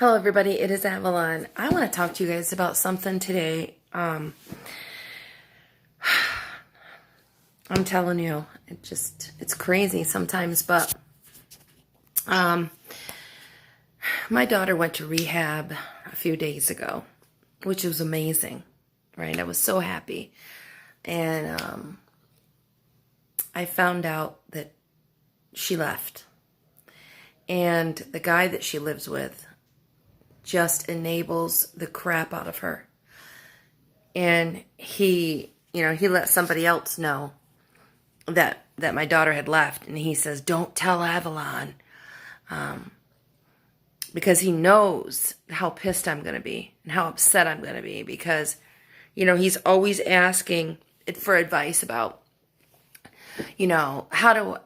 Hello, everybody. It is Avalon. I want to talk to you guys about something today. I'm telling you, it's crazy sometimes, but my daughter went to rehab a few days ago, which was amazing, right? I was so happy. And I found out that she left. And the guy that she lives with just enables the crap out of her. And he let somebody else know that my daughter had left. And he says, don't tell Avalon. Because he knows how pissed I'm going to be and how upset I'm going to be. Because, he's always asking for advice about, how to,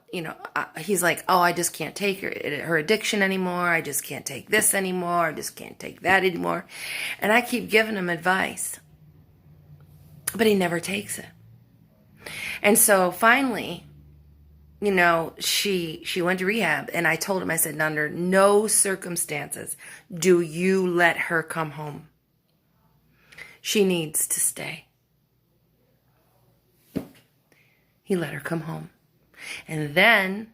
he's like, oh, I just can't take her addiction anymore. I just can't take this anymore. I just can't take that anymore. And I keep giving him advice, but he never takes it. And so finally, she went to rehab, and I told him, I said, under no circumstances do you let her come home. She needs to stay. He let her come home. And then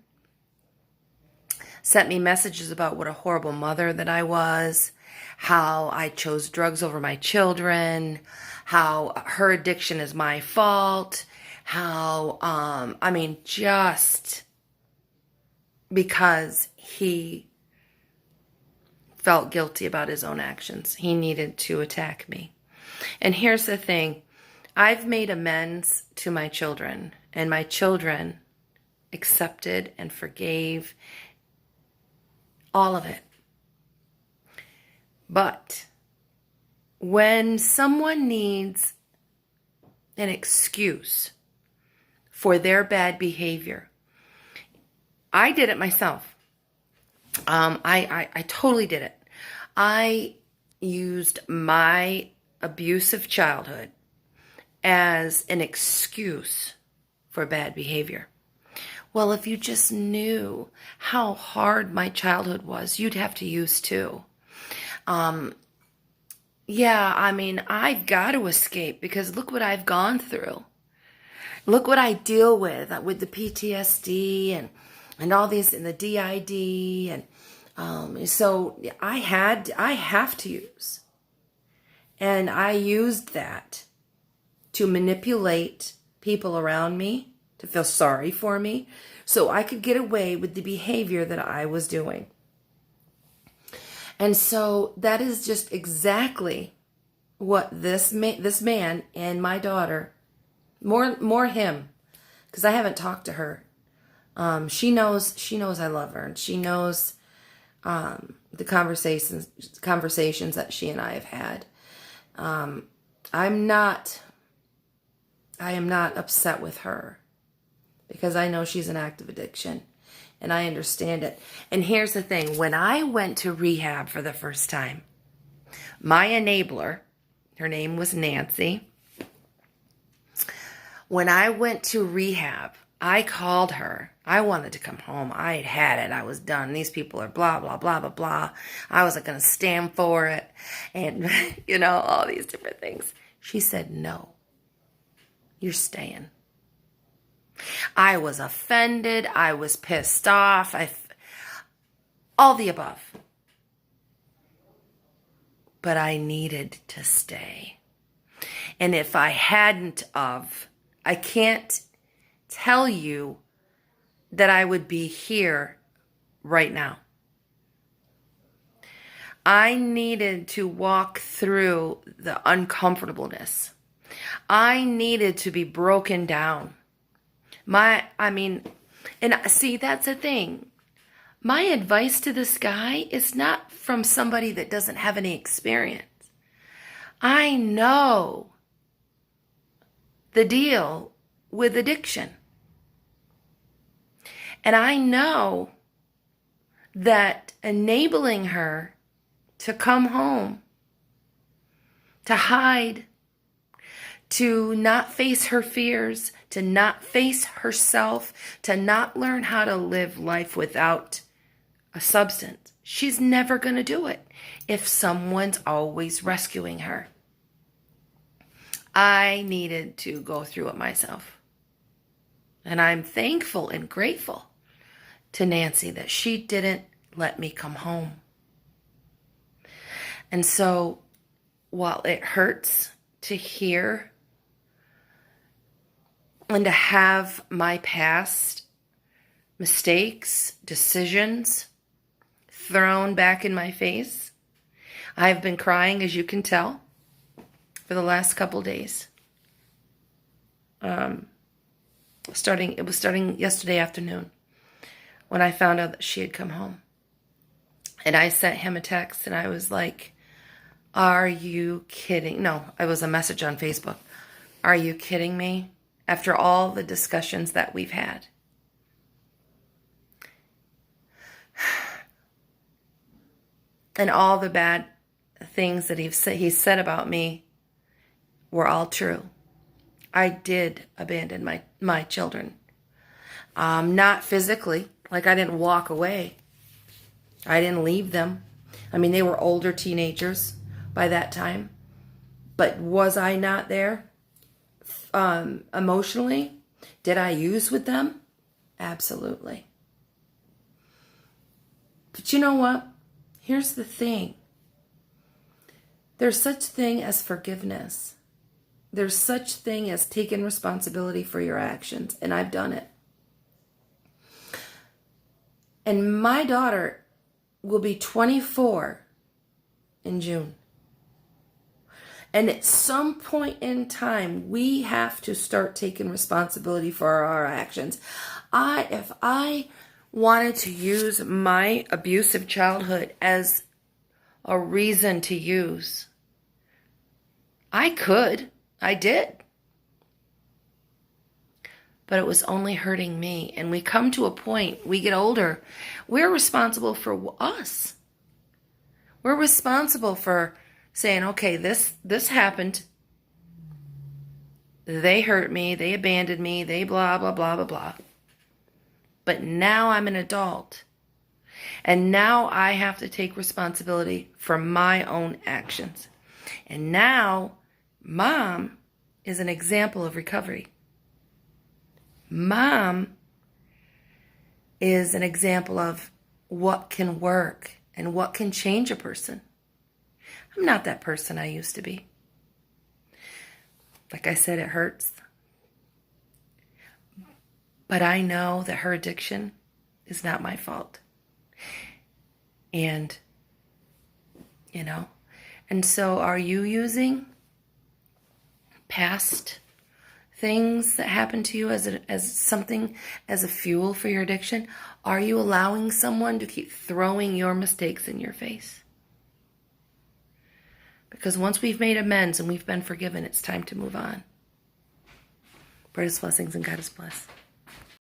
sent me messages about what a horrible mother that I was, how I chose drugs over my children, how her addiction is my fault, how, just because he felt guilty about his own actions, he needed to attack me. And here's the thing. I've made amends to my children, and my children accepted and forgave all of it. But when someone needs an excuse for their bad behavior, I did it myself. I totally did it. I used my abusive childhood as an excuse for bad behavior. Well, if you just knew how hard my childhood was, you'd have to use too. I've got to escape because look what I've gone through. Look what I deal with the PTSD and all these, and the DID, and so I have to use. And I used that to manipulate people around me to feel sorry for me so I could get away with the behavior that I was doing. And so that is just exactly what this man and my daughter, more him, because I haven't talked to her. She knows I love her, and she knows the conversations that she and I have had. I am not upset with her because I know she's an active addiction and I understand it. And here's the thing. When I went to rehab for the first time, my enabler, her name was Nancy. When I went to rehab, I called her. I wanted to come home. I had it. I was done. These people are blah, blah, blah, blah, blah. I wasn't going to stand for it. And, all these different things. She said, no, you're staying. I was offended. I was pissed off. All the above. But I needed to stay. And if I hadn't of, I can't tell you that I would be here right now. I needed to walk through the uncomfortableness. I needed to be broken down. And see, that's the thing. My advice to this guy is not from somebody that doesn't have any experience. I know the deal with addiction. And I know that enabling her to come home, to hide, to not face her fears, to not face herself, to not learn how to live life without a substance. She's never going to do it if someone's always rescuing her. I needed to go through it myself. And I'm thankful and grateful to Nancy that she didn't let me come home. And so while it hurts to hear and to have my past mistakes, decisions thrown back in my face, I've been crying, as you can tell, for the last couple days. It was starting yesterday afternoon when I found out that she had come home. And I sent him a text and I was like, are you kidding? No, it was a message on Facebook. Are you kidding me? After all the discussions that we've had. And all the bad things that he said about me were all true. I did abandon my children. Not physically, like I didn't walk away. I didn't leave them. I mean, they were older teenagers by that time. But was I not there emotionally? Did I use with them? Absolutely. But you know what? Here's the thing. There's such thing as forgiveness. There's such thing as taking responsibility for your actions, and I've done it. And my daughter will be 24 in June. And at some point in time, we have to start taking responsibility for our actions. If I wanted to use my abusive childhood as a reason to use, I could. I did. But it was only hurting me. And we come to a point, we get older, we're responsible for us. We're responsible for saying, okay, this happened. They hurt me, they abandoned me, they blah, blah, blah, blah, blah. But now I'm an adult. And now I have to take responsibility for my own actions. And now Mom is an example of recovery. Mom is an example of what can work and what can change a person. I'm not that person I used to be. Like I said, it hurts. But I know that her addiction is not my fault. And, and so are you using past things that happened to you as something, as a fuel for your addiction? Are you allowing someone to keep throwing your mistakes in your face? Because once we've made amends and we've been forgiven, it's time to move on. Brightest blessings and God is blessed.